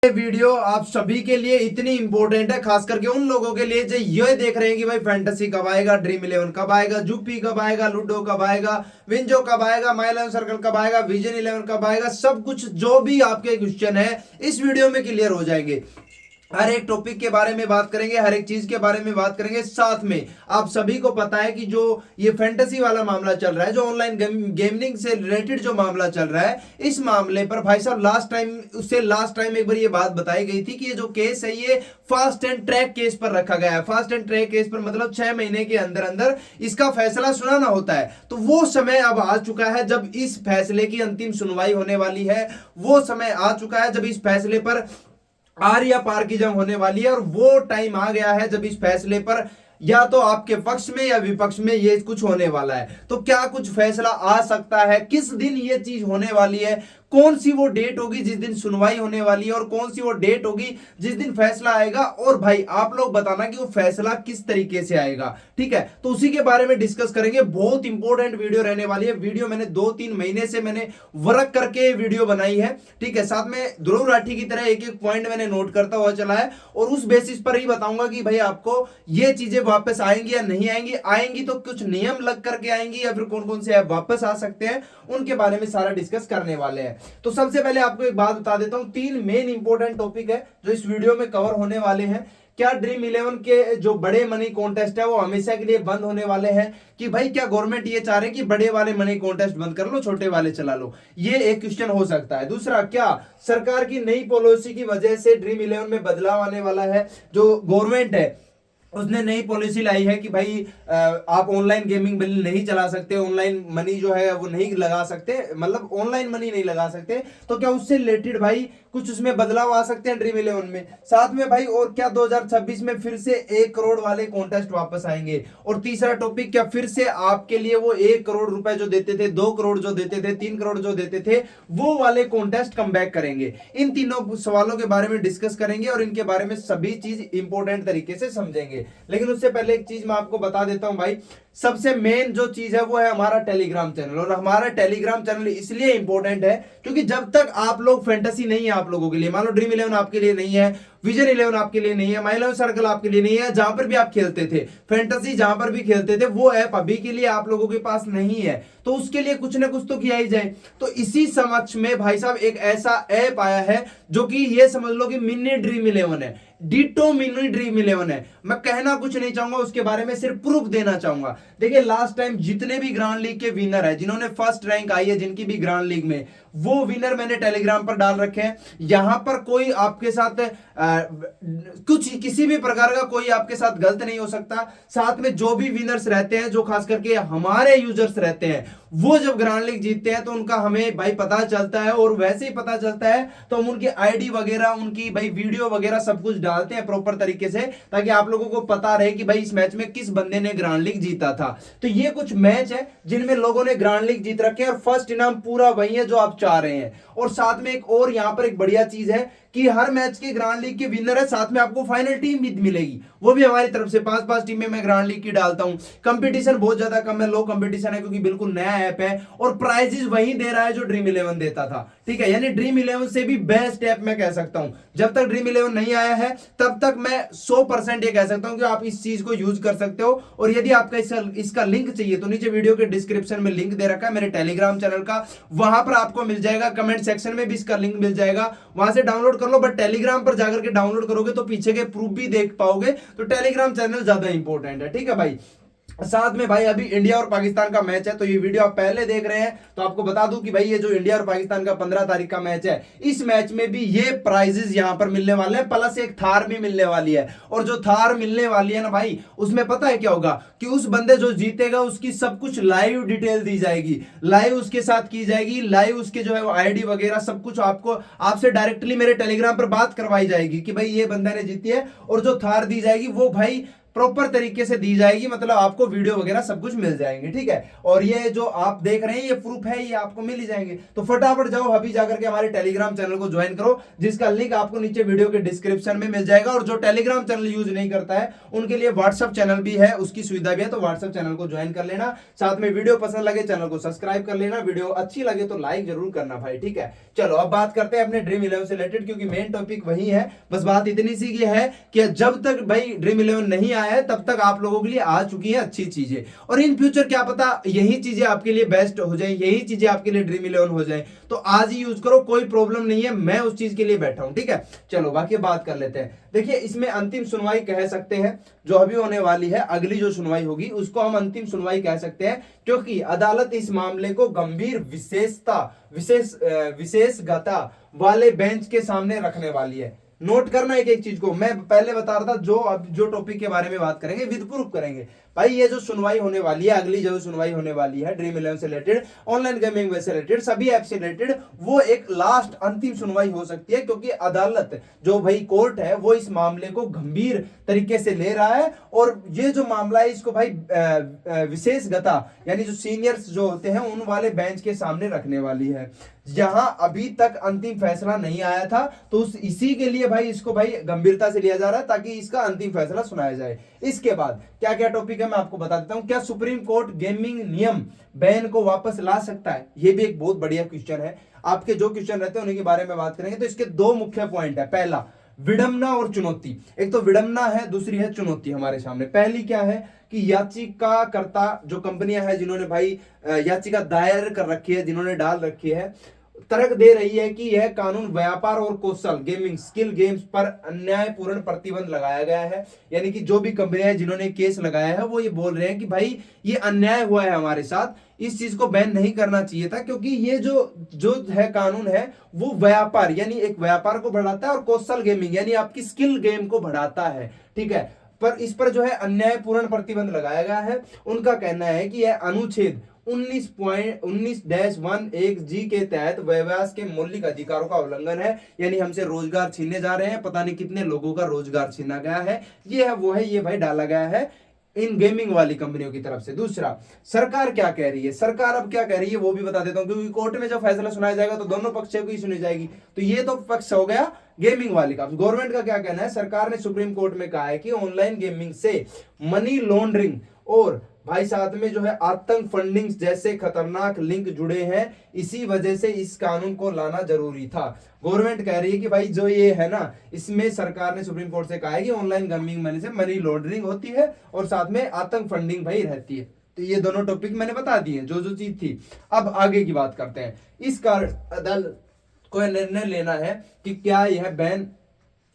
ये वीडियो आप सभी के लिए इतनी इंपॉर्टेंट है, खास करके उन लोगों के लिए जो ये देख रहे हैं कि भाई फैंटेसी कब आएगा, ड्रीम इलेवन कब आएगा, जुप्पी कब आएगा, लूडो कब आएगा, विंजो कब आएगा, माई इलेवन सर्कल कब आएगा, विजन इलेवन कब आएगा। सब कुछ जो भी आपके क्वेश्चन है इस वीडियो में क्लियर हो जाएंगे। हर एक टॉपिक के बारे में बात करेंगे, हर एक चीज के बारे में बात करेंगे। साथ में आप सभी को पता है कि जो ये फैंटेसी वाला मामला चल रहा है, जो ऑनलाइन गेमिंग से रिलेटेड जो मामला चल रहा है, इस मामले पर भाई साहब लास्ट टाइम एक बार ये बात बताई गई थी कि ये जो केस है ये फास्ट एंड ट्रैक केस पर रखा गया है। फास्ट एंड ट्रैक केस पर मतलब 6 महीने के अंदर अंदर इसका फैसला सुनाना होता है। तो वो समय अब आ चुका है जब इस फैसले की अंतिम सुनवाई होने वाली है। वो समय आ चुका है जब इस फैसले पर आर या पार की जंग होने वाली है। और वो टाइम आ गया है जब इस फैसले पर या तो आपके पक्ष में या विपक्ष में ये कुछ होने वाला है। तो क्या कुछ फैसला आ सकता है, किस दिन ये चीज होने वाली है, कौन सी वो डेट होगी जिस दिन सुनवाई होने वाली है, और कौन सी वो डेट होगी जिस दिन फैसला आएगा। और भाई आप लोग बताना कि वो फैसला किस तरीके से आएगा, ठीक है। तो उसी के बारे में डिस्कस करेंगे। बहुत इंपॉर्टेंट वीडियो रहने वाली है। वीडियो मैंने 2-3 महीने से मैंने वर्क करके वीडियो बनाई है, ठीक है। साथ में ध्रुव राठी की तरह एक एक पॉइंट मैंने नोट करता हुआ चला है, और उस बेसिस पर ही बताऊंगा कि भाई आपको ये चीजें वापस आएंगी या नहीं आएंगी। आएंगी तो कुछ नियम लग करके आएंगी, या फिर कौन कौन से ऐप वापस आ सकते हैं, उनके बारे में सारा डिस्कस करने वाले हैं। तो सबसे पहले आपको एक बात बता देता हूं, 3 मेन इंपॉर्टेंट टॉपिक है जो इस वीडियो में कवर होने वाले हैं। क्या ड्रीम इलेवन के जो बड़े मनी कॉन्टेस्ट है वो हमेशा के लिए बंद होने वाले हैं, कि भाई क्या गवर्नमेंट ये चाह रहे हैं कि बड़े वाले मनी कॉन्टेस्ट बंद कर लो, छोटे वाले चला लो। ये एक क्वेश्चन हो सकता है। दूसरा, क्या सरकार की नई पॉलिसी की वजह से ड्रीम इलेवन में बदलाव आने वाला है। जो गवर्नमेंट है उसने नई पॉलिसी लाई है कि भाई आप ऑनलाइन गेमिंग बिल नहीं चला सकते, ऑनलाइन मनी जो है वो नहीं लगा सकते, मतलब ऑनलाइन मनी नहीं लगा सकते। तो क्या उससे रिलेटेड भाई कुछ उसमें बदलाव आ सकते हैं ड्रीम इलेवन में। साथ में भाई और क्या 2026 में फिर से 1 करोड़ वाले कॉन्टेस्ट वापस आएंगे। और तीसरा टॉपिक, क्या फिर से आपके लिए वो 1 करोड़ रुपए जो देते थे, 2 करोड़ जो देते थे, 3 करोड़ जो देते थे, वो वाले कॉन्टेस्ट कम बैक करेंगे। इन तीनों सवालों के बारे में डिस्कस करेंगे और इनके बारे में सभी चीज इंपॉर्टेंट तरीके से समझेंगे। लेकिन उससे पहले एक चीज मैं आपको बता देता हूं भाई, सबसे मेन जो चीज है वो है हमारा टेलीग्राम चैनल। और हमारा टेलीग्राम चैनल इसलिए इंपॉर्टेंट है क्योंकि जब तक आप लोग फैंटेसी नहीं है आप लोगों के लिए, मान लो ड्रीम इलेवन आपके लिए नहीं है, विजन इलेवन आपके लिए नहीं है, माई इलेवन सर्कल आपके लिए नहीं है, जहां पर भी आप खेलते थे फैंटेसी, जहां पर भी खेलते थे, वो ऐप अभी के लिए आप लोगों के पास नहीं है। तो उसके लिए कुछ ना कुछ तो किया ही जाए। तो इसी समक्ष में भाई साहब एक ऐसा ऐप आया है जो कि ये समझ लो कि मिनी ड्रीम इलेवन है, डिटो मिनी ड्रीम इलेवन है। मैं कहना कुछ नहीं चाहूंगा उसके बारे में, सिर्फ प्रूफ देना चाहूंगा। देखिए लास्ट टाइम जितने भी ग्रांड लीग के विनर है, जिन्होंने फर्स्ट रैंक आई है जिनकी भी ग्रांड लीग में, वो विनर मैंने टेलीग्राम पर डाल रखे हैं। यहां पर कोई आपके साथ कुछ किसी भी प्रकार का कोई आपके साथ गलत नहीं हो सकता। साथ में जो भी विनर्स रहते हैं, जो खास करके हमारे यूजर्स रहते हैं, वो जब ग्रांड लीग जीतते हैं तो उनका हमें भाई पता चलता है। और वैसे ही पता चलता है तो हम उनकी आईडी वगैरह, उनकी भाई वीडियो वगैरह सब कुछ डालते हैं प्रॉपर तरीके से, ताकि आप लोगों को पता रहे कि भाई इस मैच में किस बंदे ने ग्रांड लीग जीता था। तो ये कुछ मैच है जिनमें लोगों ने ग्रांड लीग जीत रखे हैं, और फर्स्ट इनाम पूरा वही है जो आप चाह रहे हैं। और साथ में एक और यहां पर एक बढ़िया चीज है कि हर मैच के ग्रांड लीग के विनर है, साथ में आपको फाइनल टीम भी मिलेगी, वो भी हमारी तरफ से 5-5 टीमें मैं ग्रांड लीग की डालता हूं। कंपटीशन बहुत ज्यादा कम है, लो कंपटीशन है क्योंकि बिल्कुल नया ऐप है, और प्राइजेस वही दे रहा है जो ड्रीम इलेवन देता था, ठीक है। यानी ड्रीम इलेवन से भी बेस्ट ऐप मैं कह सकता हूं। जब तक ड्रीम इलेवन नहीं आया है तब तक मैं 100% ये कह सकता हूं कि आप इस चीज को यूज कर सकते हो। और यदि आपका इसका लिंक चाहिए तो नीचे वीडियो के डिस्क्रिप्शन में लिंक दे रखा है मेरे टेलीग्राम चैनल का, वहां पर आपको मिल जाएगा। कमेंट सेक्शन में भी इसका लिंक मिल जाएगा, वहां से डाउनलोड कर लो। बट टेलीग्राम पर जाकर के डाउनलोड करोगे तो पीछे के प्रूफ भी देख पाओगे। तो टेलीग्राम चैनल ज्यादा इंपॉर्टेंट है, ठीक है भाई। साथ में भाई अभी इंडिया और पाकिस्तान का मैच है, तो ये वीडियो आप पहले देख रहे हैं तो आपको बता दूं कि भाई ये जो इंडिया और पाकिस्तान का 15 तारीख का मैच है, इस मैच में भी ये प्राइजेस यहां पर मिलने वाले हैं, प्लस एक थार भी मिलने वाली है। और जो थार मिलने वाली है ना भाई, उसमें पता है क्या होगा कि उस बंदे जो जीतेगा उसकी सब कुछ लाइव डिटेल दी जाएगी, लाइव उसके साथ की जाएगी, लाइव उसके जो है वो आईडी वगैरह सब कुछ आपको आपसे डायरेक्टली मेरे टेलीग्राम पर बात करवाई जाएगी कि भाई ये बंदा ने जीती है। और जो थार दी जाएगी वो भाई प्रॉपर तरीके से दी जाएगी, मतलब आपको वीडियो वगैरह सब कुछ मिल जाएंगे, ठीक है। और ये जो आप देख रहे हैं ये प्रूफ है, ये आपको मिल ही जाएंगे। तो फटाफट जाओ अभी जाकर के हमारे टेलीग्राम चैनल को ज्वाइन करो, जिसका लिंक आपको नीचे वीडियो के डिस्क्रिप्शन में मिल जाएगा। और जो टेलीग्राम चैनल यूज नहीं करता है उनके लिए व्हाट्सएप चैनल भी है, उसकी सुविधा भी है, तो व्हाट्सएप चैनल को ज्वाइन कर लेना। साथ में वीडियो पसंद लगे चैनल को सब्सक्राइब कर लेना, वीडियो अच्छी लगे तो लाइक जरूर करना भाई, ठीक है। चलो अब बात करते हैं अपने ड्रीम 11 से रिलेटेड, क्योंकि मेन टॉपिक वही है। बस बात इतनी सी की है कि जब तक भाई ड्रीम 11 नहीं आया है तब तक आप लोगों के लिए आ चुकी है अच्छी चीजें, और इन फ्यूचर क्या पता यही चीजें आपके लिए बेस्ट हो जाए, यही चीजें आपके लिए ड्रीम 11 हो जाए, तो आज ही यूज करो, कोई प्रॉब्लम नहीं है, मैं उस चीज के लिए बैठा हूं, ठीक है। चलो बाकी बात कर लेते हैं। देखिए इसमें अंतिम सुनवाई कह सकते हैं, जो अभी होने वाली है, अगली जो सुनवाई होगी उसको हम अंतिम सुनवाई कह सकते हैं, क्योंकि अदालत इस मामले को गंभीर विशेषज्ञता वाले बेंच के सामने रखने वाली है। नोट करना एक एक चीज को, मैं पहले बता रहा था जो अब जो टॉपिक के बारे में बात करेंगे विद प्रूफ करेंगे भाई। ये जो सुनवाई होने वाली है, अगली जो सुनवाई होने वाली है ड्रीम 11 से रिलेटेड, ऑनलाइन गेमिंग से रिलेटेड, सभी ऐप से रिलेटेड, वो एक लास्ट अंतिम सुनवाई हो सकती है, क्योंकि अदालत जो भाई कोर्ट है वो इस मामले को गंभीर तरीके से ले रहा है। और ये जो मामला है इसको भाई विशेषज्ञता यानी जो सीनियर्स जो होते हैं उन वाले बेंच के सामने रखने वाली है, जहां अभी तक अंतिम फैसला नहीं आया था। तो इसी के लिए भाई इसको भाई गंभीरता से लिया जा रहा है, ताकि इसका अंतिम फैसला सुनाया जाए। इसके बाद क्या क्या टॉपिक है मैं आपको बता देता हूं। क्या सुप्रीम कोर्ट गेमिंग नियम बैन को वापस ला सकता है? ये भी एक बहुत बढ़िया क्वेश्चन है। आपके जो क्वेश्चन रहते हैं उन्हीं के बारे में बात करेंगे। तो इसके दो मुख्य पॉइंट है, पहला विडंबना और चुनौती। एक तो विडंबना है, दूसरी है चुनौती हमारे सामने। पहली क्या है कि याचिकाकर्ता जो कंपनियां हैं जिन्होंने भाई याचिका दायर कर रखी है, जिन्होंने डाल रखी है, तर्क दे रही है कि यह कानून व्यापार और कौशल गेमिंग स्किल गेम्स पर अन्यायपूर्ण प्रतिबंध लगाया गया है। यानी कि जो भी कंपनियां जिन्होंने केस लगाया है वो ये बोल रहे हैं कि भाई ये अन्याय हुआ है हमारे साथ, इस चीज को बैन नहीं करना चाहिए था, क्योंकि ये जो है कानून है वो व्यापार यानी एक व्यापार को बढ़ाता है और कौशल गेमिंग यानी आपकी स्किल गेम को बढ़ाता है, ठीक है। पर इस पर जो है अन्यायपूर्ण प्रतिबंध लगाया गया है। उनका कहना है कि यह अनुच्छेद 19.19-1 जी के तहत व्यवसाय के मौलिक अधिकारों का उल्लंघन है, यानी हमसे रोजगार छीनने जा रहे हैं, पता नहीं कितने लोगों का रोजगार छीना गया है, ये है वो है, ये भाई डाला गया है इन गेमिंग वाली कंपनियों की तरफ से। दूसरा, सरकार क्या कह रही है, सरकार अब क्या कह रही है वो भी बता देता हूं, क्योंकि कोर्ट में जब फैसला सुनाया जाएगा तो दोनों पक्षों की सुनी जाएगी। तो ये तो पक्ष हो गया गेमिंग वाली का। गवर्नमेंट का क्या कहना है, सरकार ने सुप्रीम कोर्ट में कहा है कि ऑनलाइन गेमिंग से मनी लॉन्ड्रिंग और भाई साथ में जो है आतंक फंडिंग जैसे खतरनाक लिंक जुड़े हैं, इसी वजह से इस कानून को लाना जरूरी था। गवर्नमेंट कह रही है कि भाई जो ये है ना, इसमें सरकार ने सुप्रीम कोर्ट से कहा है कि ऑनलाइन गेमिंग मनी से मनी लॉन्ड्रिंग होती है और साथ में आतंक फंडिंग भाई रहती है। तो ये दोनों टॉपिक मैंने बता दिए जो जो चीज थी। अब आगे की बात करते हैं। इस कारण अदालत को निर्णय लेना है कि क्या यह बैन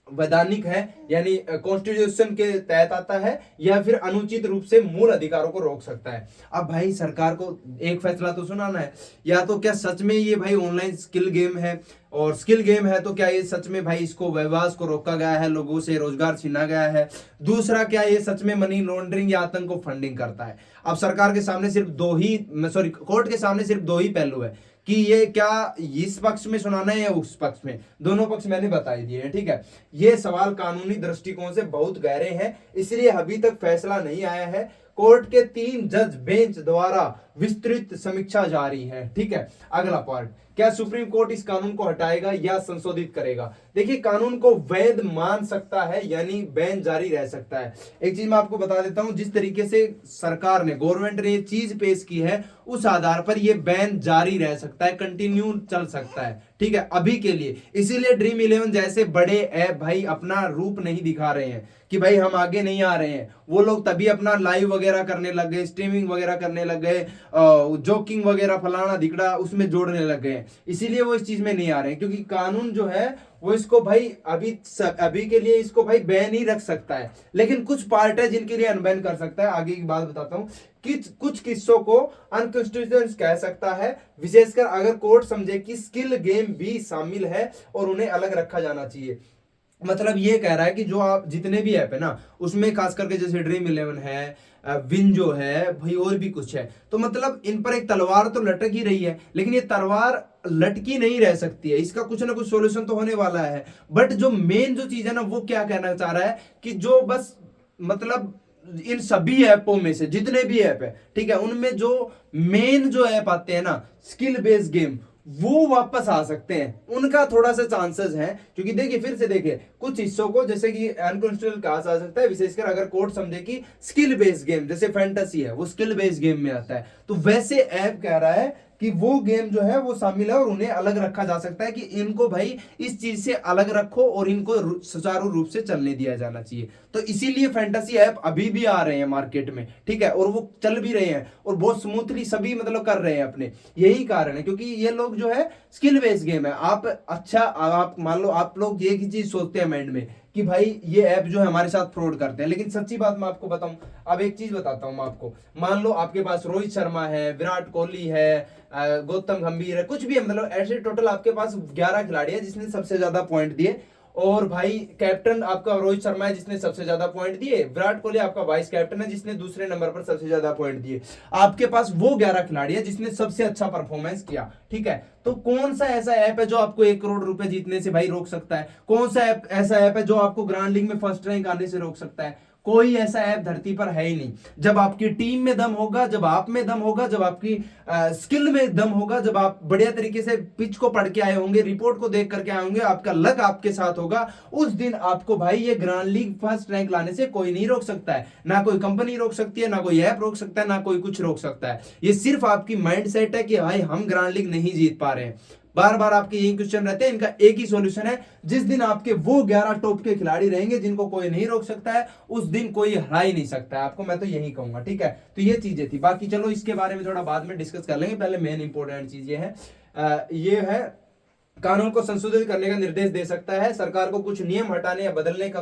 वैधानिक है यानी कॉन्स्टिट्यूशन के तहत आता है, या फिर अनुचित रूप से मूल अधिकारों को रोक सकता है। अब भाई सरकार को एक फैसला तो सुनाना है, या तो क्या सच में ये भाई ऑनलाइन स्किल गेम है, और स्किल गेम है तो क्या ये सच में भाई इसको व्यवसाय को रोका गया है, लोगों से रोजगार छीना गया है। दूसरा, क्या ये सच में मनी लॉन्ड्रिंग या आतंक को फंडिंग करता है। अब सरकार के सामने सिर्फ कोर्ट के सामने सिर्फ दो ही पहलू है कि ये क्या इस पक्ष में सुनाना है या उस पक्ष में, दोनों पक्ष मैंने बता ही दिए हैं, ठीक है। ये सवाल कानूनी दृष्टिकोण से बहुत गहरे हैं, इसलिए अभी तक फैसला नहीं आया है। कोर्ट के 3 जज बेंच द्वारा विस्तृत समीक्षा जारी है, ठीक है। अगला पॉइंट, क्या सुप्रीम कोर्ट इस कानून को हटाएगा या संशोधित करेगा? देखिए कानून को वैध मान सकता है यानी बैन जारी रह सकता है। एक चीज मैं आपको बता देता हूं, जिस तरीके से सरकार ने गवर्नमेंट ने ये चीज पेश की है उस आधार पर ये बैन जारी रह सकता है, कंटिन्यू चल सकता है, ठीक है, अभी के लिए। इसीलिए ड्रीम 11 जैसे बड़े ऐप भाई अपना रूप नहीं दिखा रहे हैं कि भाई हम आगे नहीं आ रहे हैं। वो लोग तभी अपना लाइव वगैरह करने लग गए, स्ट्रीमिंग वगैरह करने लग गए, जोकिंग वगैरह फलाना दिखड़ा उसमें जोड़ने लग गए, इसीलिए वो इस चीज में नहीं आ रहे हैं। क्योंकि कानून जो है वो इसको भाई अभी के लिए इसको भाई बैन ही रख सकता है, लेकिन कुछ पार्ट है जिनके लिए अनबैन कर सकता है। आगे की बात बताता हूं कि कुछ किस्सों को अनकॉन्स्टिट्यूशनल कह सकता है, विशेषकर अगर कोर्ट समझे कि स्किल गेम भी शामिल है और उन्हें अलग रखा जाना चाहिए। मतलब ये कह रहा है कि जो आप जितने भी ऐप है ना उसमें खास करके जैसे ड्रीम 11 है, विंजो है भाई, और भी कुछ है, तो मतलब इन पर एक तलवार तो लटक ही रही है, लेकिन ये तलवार लटकी नहीं रह सकती है, इसका कुछ ना कुछ सॉल्यूशन तो होने वाला है। बट जो मेन जो चीज है ना वो क्या कहना चाह रहा है कि जो बस मतलब इन सभी ऐपों में से जितने भी ऐप है, ठीक है, उनमें जो मेन जो ऐप आते हैं ना स्किल बेस्ड गेम, वो वापस आ सकते हैं। उनका थोड़ा सा चांसेस है, क्योंकि देखिए फिर से देखिए कुछ हिस्सों को जैसे कि अनकंस्ट्रक्टेड कहा जा सकता है, विशेषकर अगर कोर्ट समझे कि स्किल बेस्ड गेम जैसे फैंटेसी है वो स्किल बेस्ड गेम में आता है, तो वैसे ऐप कह रहा है कि वो गेम जो है वो शामिल है और उन्हें अलग रखा जा सकता है कि इनको भाई इस चीज से अलग रखो और इनको सुचारू रूप से चलने दिया जाना चाहिए। तो इसीलिए फैंटेसी ऐप अभी भी आ रहे हैं मार्केट में, ठीक है, और वो चल भी रहे हैं और बहुत स्मूथली सभी मतलब कर रहे हैं अपने। यही कारण है क्योंकि ये लोग जो है स्किल बेस्ड गेम है। आप अच्छा आप मान लो आप लोग ये की चीज सोचते हैं माइंड में कि भाई ये ऐप जो है हमारे साथ फ्रॉड करते हैं, लेकिन सच्ची बात मैं आपको बताऊं, अब एक चीज बताता हूं मैं आपको। मान लो आपके पास रोहित शर्मा है, विराट कोहली है, गौतम गंभीर है, कुछ भी है, मतलब ऐसे टोटल आपके पास 11 खिलाड़ी है जिसने सबसे ज्यादा पॉइंट दिए, और भाई कैप्टन आपका रोहित शर्मा है जिसने सबसे ज्यादा पॉइंट दिए, विराट कोहली आपका वाइस कैप्टन है जिसने दूसरे नंबर पर सबसे ज्यादा पॉइंट दिए। आपके पास वो 11 खिलाड़ी है जिसने सबसे अच्छा परफॉर्मेंस किया, ठीक है। तो कौन सा ऐसा ऐप है जो आपको 1 करोड़ रुपए जीतने से भाई रोक सकता है? कौन सा ऐप ऐसा ऐप है जो आपको ग्रांड लीग में फर्स्ट रैंक आने से रोक सकता है? कोई ऐसा ऐप धरती पर है ही नहीं। जब आपकी टीम में दम होगा, जब आप में दम होगा, जब आपकी स्किल में दम होगा, जब आप बढ़िया तरीके से पिच को पढ़ के आए होंगे, रिपोर्ट को देख करके आए होंगे, आपका लक आपके साथ होगा, उस दिन आपको भाई ये ग्रांड लीग फर्स्ट रैंक लाने से कोई नहीं रोक सकता है। ना कोई कंपनी रोक सकती है, ना कोई ऐप रोक सकता है, ना कोई कुछ रोक सकता है। ये सिर्फ आपकी माइंड सेट है कि भाई हम ग्रांड लीग नहीं जीत पा रहे हैं। बार बार आपके यही क्वेश्चन रहते हैं, इनका एक ही सॉल्यूशन है, जिस दिन आपके वो 11 टॉप के खिलाड़ी रहेंगे जिनको कोई नहीं रोक सकता है, उस दिन कोई हरा ही नहीं सकता है आपको। मैं तो यही कहूंगा, ठीक है। तो ये चीजें थी, बाकी चलो इसके बारे में थोड़ा बाद में डिस्कस कर लेंगे। पहले मेन इंपॉर्टेंट चीज ये है कानून को संशोधित करने का निर्देश दे सकता है, सरकार को कुछ नियम हटाने या बदलने का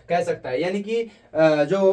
कह सकता है। यानी कि जो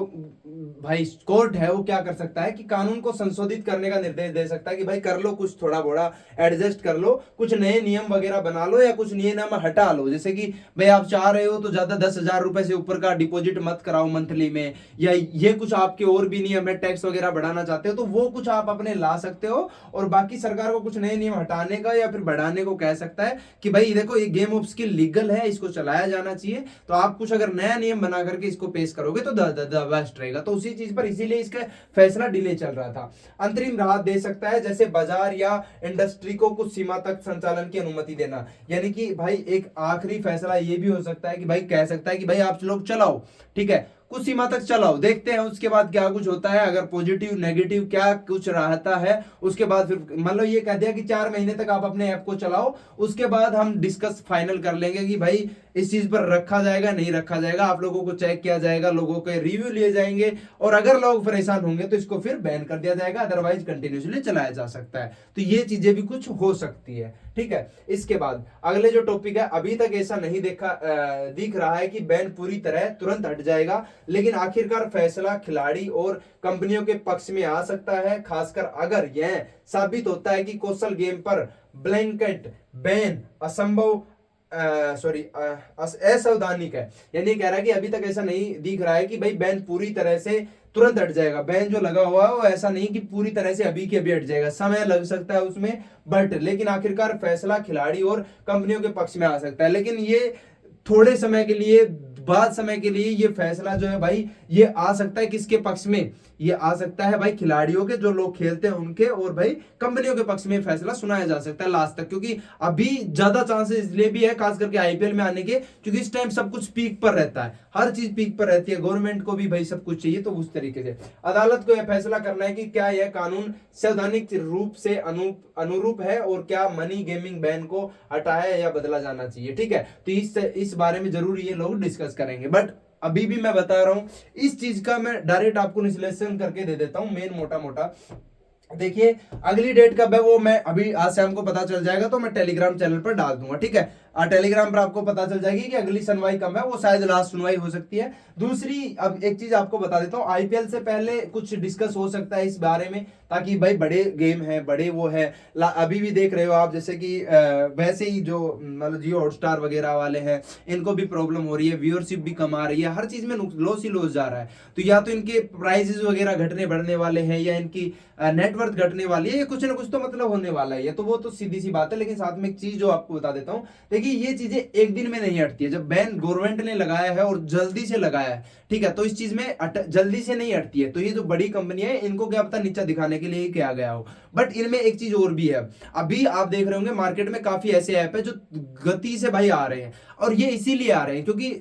भाई कोर्ट है वो क्या कर सकता है कि कानून को संशोधित करने का निर्देश दे सकता है कि भाई कर लो कुछ, थोड़ा बड़ा एडजस्ट कर लो, कुछ नए नियम वगैरह बना लो या कुछ नए नियम हटा लो। जैसे कि भाई आप चाह रहे हो तो ज्यादा 10,000 रुपए से ऊपर का डिपॉजिट मत कराओ मंथली में, या ये कुछ आपके और भी नियम है, टैक्स वगैरह बढ़ाना चाहते हो तो वो कुछ आप अपने ला सकते हो, और बाकी सरकार को कुछ नए नियम हटाने का या फिर बढ़ाने को कह सकता है कि भाई देखो ये गेम ऑफ स्किल लीगल है, इसको चलाया जाना चाहिए। तो आप कुछ अगर नया नियम बना करके इसको पेश करोगे तो बेस्ट रहेगा। तो उसी चीज पर इसीलिए इसका फैसला डिले चल रहा था। अंतरिम राहत दे सकता है, जैसे बाजार या इंडस्ट्री को कुछ सीमा तक संचालन की अनुमति देना। यानी कि भाई एक आखिरी फैसला ये भी हो सकता है कि भाई कह सकता है कि भाई आप लोग चलाओ, ठीक है, कुछ सीमा तक चलाओ, देखते हैं उसके बाद क्या कुछ होता है। अगर पॉजिटिव नेगेटिव क्या कुछ रहता है उसके बाद फिर मान लो ये कह दिया कि 4 महीने तक आप अपने ऐप को चलाओ, उसके बाद हम डिस्कस फाइनल कर लेंगे कि भाई इस चीज पर रखा जाएगा नहीं रखा जाएगा, आप लोगों को चेक किया जाएगा, लोगों के रिव्यू लिए जाएंगे, और अगर लोग परेशान होंगे तो इसको फिर बैन कर दिया जाएगा, अदरवाइज कंटिन्यूसली चलाया जा सकता है। तो ये चीजें भी कुछ हो सकती है, ठीक है। इसके बाद अगले जो टॉपिक है, अभी तक ऐसा नहीं दिख रहा है कि बैन पूरी तरह तुरंत हट जाएगा, लेकिन आखिरकार फैसला खिलाड़ी और कंपनियों के पक्ष में आ सकता है, खासकर अगर यह साबित होता है कि कौशल गेम पर ब्लैंकेट बैन असंभव असंवैधानिक है। यानी कह रहा है कि अभी तक ऐसा नहीं दिख रहा है कि भाई बैन पूरी तरह से तुरंत हट जाएगा। बैन जो लगा हुआ है वो ऐसा नहीं कि पूरी तरह से अभी के अभी हट जाएगा, समय लग सकता है उसमें, बट लेकिन आखिरकार फैसला खिलाड़ी और कंपनियों के पक्ष में आ सकता है। लेकिन ये थोड़े समय के लिए, बाद समय के लिए ये फैसला जो है भाई ये आ सकता है किसके पक्ष में, ये आ सकता है भाई खिलाड़ियों के, जो लोग खेलते हैं उनके, और भाई कंपनियों के पक्ष में फैसला सुनाया जा सकता है लास्ट तक, क्योंकि अभी ज्यादा चांसेस इसलिए भी है खास करके आईपीएल में आने के, क्योंकि इस टाइम सब कुछ पीक पर रहता है, हर चीज पीक पर रहती है, गवर्नमेंट को भी भाई सब कुछ चाहिए। तो उस तरीके से अदालत को यह फैसला करना है कि क्या यह कानून संवैधानिक रूप से अनुरूप है और क्या मनी गेमिंग बैन को हटाया या बदला जाना चाहिए, ठीक है। तो इस बारे में जरूर ये लोग डिस्कस करेंगे, बट अभी भी मैं बता रहा हूं इस चीज का मैं डायरेक्ट आपको विश्लेषण करके दे देता हूं, मेन मोटा मोटा। देखिए अगली डेट कब है वो मैं अभी आज शाम को पता चल जाएगा, तो मैं टेलीग्राम चैनल पर डाल दूंगा, ठीक है। टेलीग्राम पर आपको पता चल जाएगी कि अगली सुनवाई कब है, वो शायद लास्ट सुनवाई हो सकती है। दूसरी अब एक चीज आपको बता देता हूँ, आईपीएल से पहले कुछ डिस्कस हो सकता है इस बारे में, ताकि भाई बड़े गेम है, बड़े वो है, अभी भी देख रहे हो आप, जैसे कि वैसे ही जो मतलब जियो हॉटस्टार वगैरह वाले हैं इनको भी प्रॉब्लम हो रही है, व्यूअरशिप भी कम आ रही है, हर चीज में लॉस ही लॉस जा रहा है। तो या तो इनके प्राइजेस वगैरह घटने बढ़ने वाले हैं, या इनकी नेटवर्थ घटने वाली है, या कुछ ना कुछ तो मतलब होने वाला है, तो वो तो सीधी सी बात है। लेकिन साथ में एक चीज जो आपको बता देता हूँ, देखिए ये चीजें एक दिन में नहीं हटती है। जब बैन गवर्नमेंट ने लगाया है और जल्दी से लगाया है, ठीक है, तो इस चीज में जल्दी से नहीं हटती है। तो ये जो बड़ी कंपनी है इनको क्या पता नीचा दिखाने के लिए ही किया गया हो। बट इनमें एक चीज और भी है, अभी आप देख रहे होंगे मार्केट में काफी ऐसे ऐप है जो गति से भाई आ रहे हैं, और ये इसीलिए आ रहे हैं क्योंकि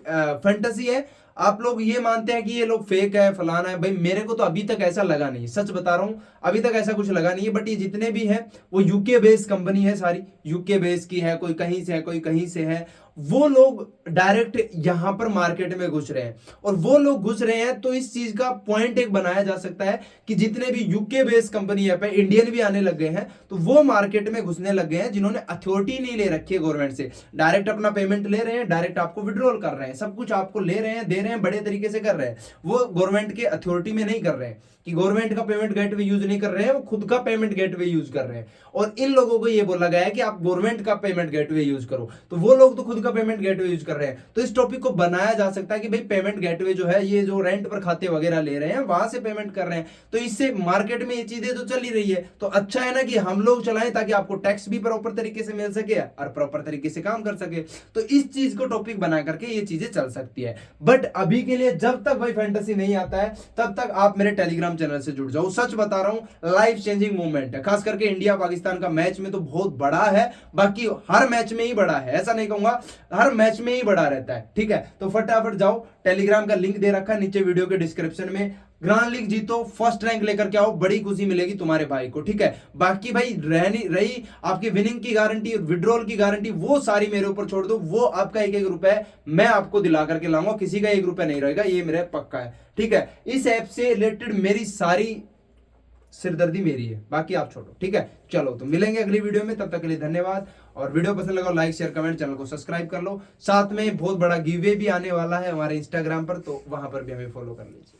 फैंटेसी है। आप लोग ये मानते हैं कि ये लोग फेक है, फलाना है, भाई मेरे को तो अभी तक ऐसा लगा नहीं, सच बता रहा हूं, अभी तक ऐसा कुछ लगा नहीं है। बट ये जितने भी हैं वो यूके बेस्ड कंपनी है, सारी यूके बेस्ड की है, कोई कहीं से है, कोई कहीं से है। वो लोग डायरेक्ट यहां पर मार्केट में घुस रहे हैं, और वो लोग घुस रहे हैं तो इस चीज का पॉइंट एक बनाया जा सकता है कि जितने भी यूके बेस्ड कंपनी है, इंडियन भी आने लग गए हैं, तो वो मार्केट में घुसने लग गए हैं जिन्होंने अथॉरिटी नहीं ले रखी है गवर्नमेंट से। डायरेक्ट अपना पेमेंट ले रहे हैं, डायरेक्ट आपको विड्रॉल कर रहे हैं, सब कुछ आपको ले रहे हैं, दे रहे हैं, बड़े तरीके से कर रहे हैं। वो गवर्नमेंट के अथॉरिटी में नहीं कर रहे हैं कि गवर्नमेंट का पेमेंट गेटवे यूज नहीं कर रहे हैं, वो खुद का पेमेंट गेटवे यूज कर रहे हैं। और इन लोगों को ये बोला गया है कि आप गवर्नमेंट का पेमेंट गेटवे यूज करो, तो वो लोग तो खुद का पेमेंट गेटवे यूज कर रहे हैं। तो इस टॉपिक को बनाया जा सकता है कि भाई पेमेंट गेटवे जो है, ये जो रेंट पर खाते वगैरह ले रहे हैं वहां से पेमेंट कर रहे हैं, तो इससे मार्केट में ये चीजें तो चल ही रही है। तो अच्छा है ना कि हम लोग चलाएं ताकि आपको टैक्स भी प्रॉपर तरीके से मिल सके और प्रॉपर तरीके से काम कर सके। तो इस चीज को टॉपिक बना करके ये चीजें चल सकती है। बट अभी के लिए जब तक भाई फैंटेसी नहीं आता है तब तक आप मेरे टेलीग्राम चैनल से जुड़ जाओ। सच बता रहा हूं, लाइफ चेंजिंग मूवमेंट है, खास करके इंडिया पाकिस्तान का मैच में तो बहुत बड़ा है, बाकी हर मैच में ही बड़ा है, ऐसा नहीं कहूंगा, हर मैच में ही बड़ा रहता है। ठीक है, तो फटाफट जाओ, टेलीग्राम का लिंक दे रखा है नीचे वीडियो के डिस्क्रिप्शन में। ग्रैंड लीग जीतो, फर्स्ट रैंक लेकर के आओ, बड़ी खुशी मिलेगी तुम्हारे भाई को। ठीक है, बाकी भाई रही आपकी विनिंग की गारंटी, विड्रॉल की गारंटी, वो सारी मेरे ऊपर छोड़ दो। वो आपका एक एक रुपए मैं आपको दिला करके लाऊंगा, किसी का एक रुपया नहीं रहेगा, ये मेरा पक्का है। ठीक है, इस ऐप से रिलेटेड मेरी सारी सिरदर्दी मेरी है, बाकी आप छोड़ो। ठीक है, चलो तो मिलेंगे अगली वीडियो में, तब तक के लिए धन्यवाद। और वीडियो पसंद लगा लाइक शेयर कमेंट, चैनल को सब्सक्राइब कर लो। साथ में बहुत बड़ा गिव अवे भी आने वाला है हमारे इंस्टाग्राम पर, तो वहां पर भी हमें फॉलो कर लीजिए।